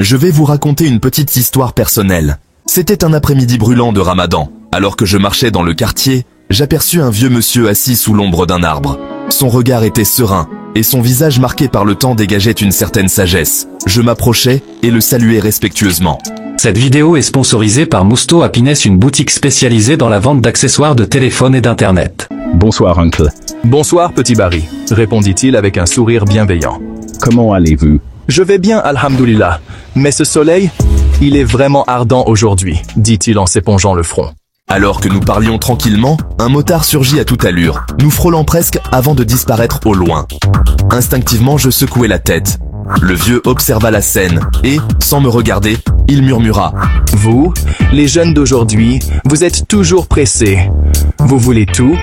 Je vais vous raconter une petite histoire personnelle. C'était un après-midi brûlant de Ramadan. Alors que je marchais dans le quartier, j'aperçus un vieux monsieur assis sous l'ombre d'un arbre. Son regard était serein, et son visage marqué par le temps dégageait une certaine sagesse. Je m'approchai et le saluai respectueusement. Cette vidéo est sponsorisée par Mousto Happiness, une boutique spécialisée dans la vente d'accessoires de téléphone et d'internet. Bonsoir, oncle. Bonsoir, petit Barry, répondit-il avec un sourire bienveillant. Comment allez-vous? Je vais bien, alhamdoulilah. Mais ce soleil, il est vraiment ardent aujourd'hui, dit-il en s'épongeant le front. Alors que nous parlions tranquillement, un motard surgit à toute allure, nous frôlant presque avant de disparaître au loin. Instinctivement, je secouai la tête. Le vieux observa la scène et, sans me regarder, il murmura. « Vous, les jeunes d'aujourd'hui, vous êtes toujours pressés. Vous voulez tout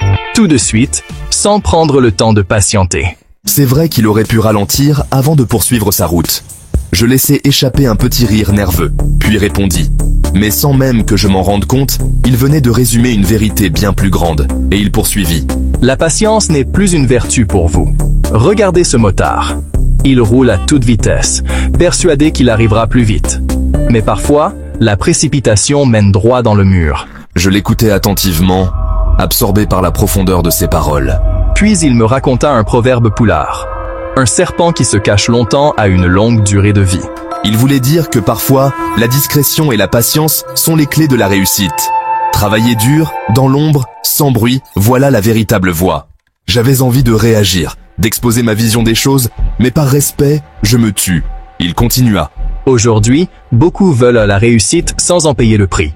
de suite, sans prendre le temps de patienter. » C'est vrai qu'il aurait pu ralentir avant de poursuivre sa route. Je laissai échapper un petit rire nerveux, puis répondis. Mais sans même que je m'en rende compte, il venait de résumer une vérité bien plus grande, et il poursuivit. La patience n'est plus une vertu pour vous. Regardez ce motard. Il roule à toute vitesse, persuadé qu'il arrivera plus vite. Mais parfois, la précipitation mène droit dans le mur. Je l'écoutais attentivement, absorbé par la profondeur de ses paroles. Puis il me raconta un proverbe poulard. Un serpent qui se cache longtemps a une longue durée de vie. Il voulait dire que parfois, la discrétion et la patience sont les clés de la réussite. Travailler dur, dans l'ombre, sans bruit, voilà la véritable voie. J'avais envie de réagir, d'exposer ma vision des choses, mais par respect, je me tue. Il continua. Aujourd'hui, beaucoup veulent la réussite sans en payer le prix.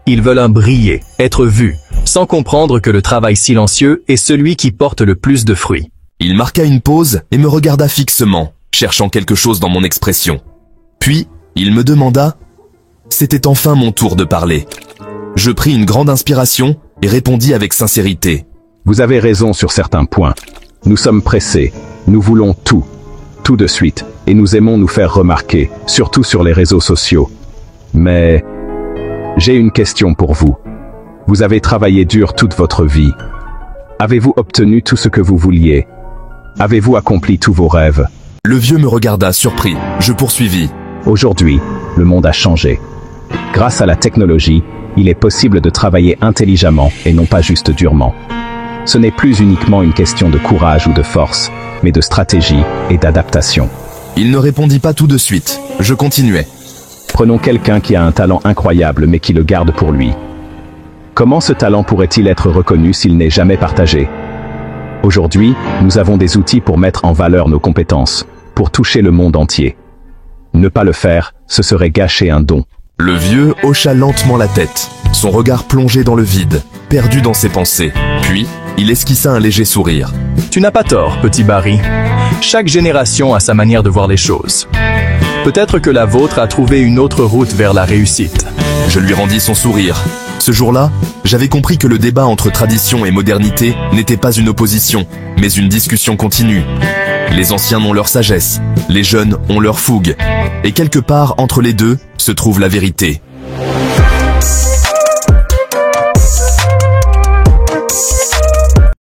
Ils veulent en briller, être vus, sans comprendre que le travail silencieux est celui qui porte le plus de fruits. Il marqua une pause et me regarda fixement, cherchant quelque chose dans mon expression. Puis, il me demanda. C'était enfin mon tour de parler. Je pris une grande inspiration et répondis avec sincérité. Vous avez raison sur certains points. Nous sommes pressés. Nous voulons tout de suite, et nous aimons nous faire remarquer, surtout sur les réseaux sociaux. Mais j'ai une question pour vous. Vous avez travaillé dur toute votre vie. Avez-vous obtenu tout ce que vous vouliez? Avez-vous accompli tous vos rêves? Le vieux me regarda surpris. Je poursuivis. Aujourd'hui, le monde a changé. Grâce à la technologie, il est possible de travailler intelligemment et non pas juste durement. Ce n'est plus uniquement une question de courage ou de force, mais de stratégie et d'adaptation. Il ne répondit pas tout de suite. Je continuais. Prenons quelqu'un qui a un talent incroyable mais qui le garde pour lui. Comment ce talent pourrait-il être reconnu s'il n'est jamais partagé? Aujourd'hui, nous avons des outils pour mettre en valeur nos compétences, pour toucher le monde entier. Ne pas le faire, ce serait gâcher un don. Le vieux hocha lentement la tête, son regard plongé dans le vide, perdu dans ses pensées. Puis, il esquissa un léger sourire. Tu n'as pas tort, petit Barry. Chaque génération a sa manière de voir les choses. Peut-être que la vôtre a trouvé une autre route vers la réussite. Je lui rendis son sourire. Ce jour-là, j'avais compris que le débat entre tradition et modernité n'était pas une opposition, mais une discussion continue. Les anciens ont leur sagesse, les jeunes ont leur fougue, et quelque part entre les deux se trouve la vérité.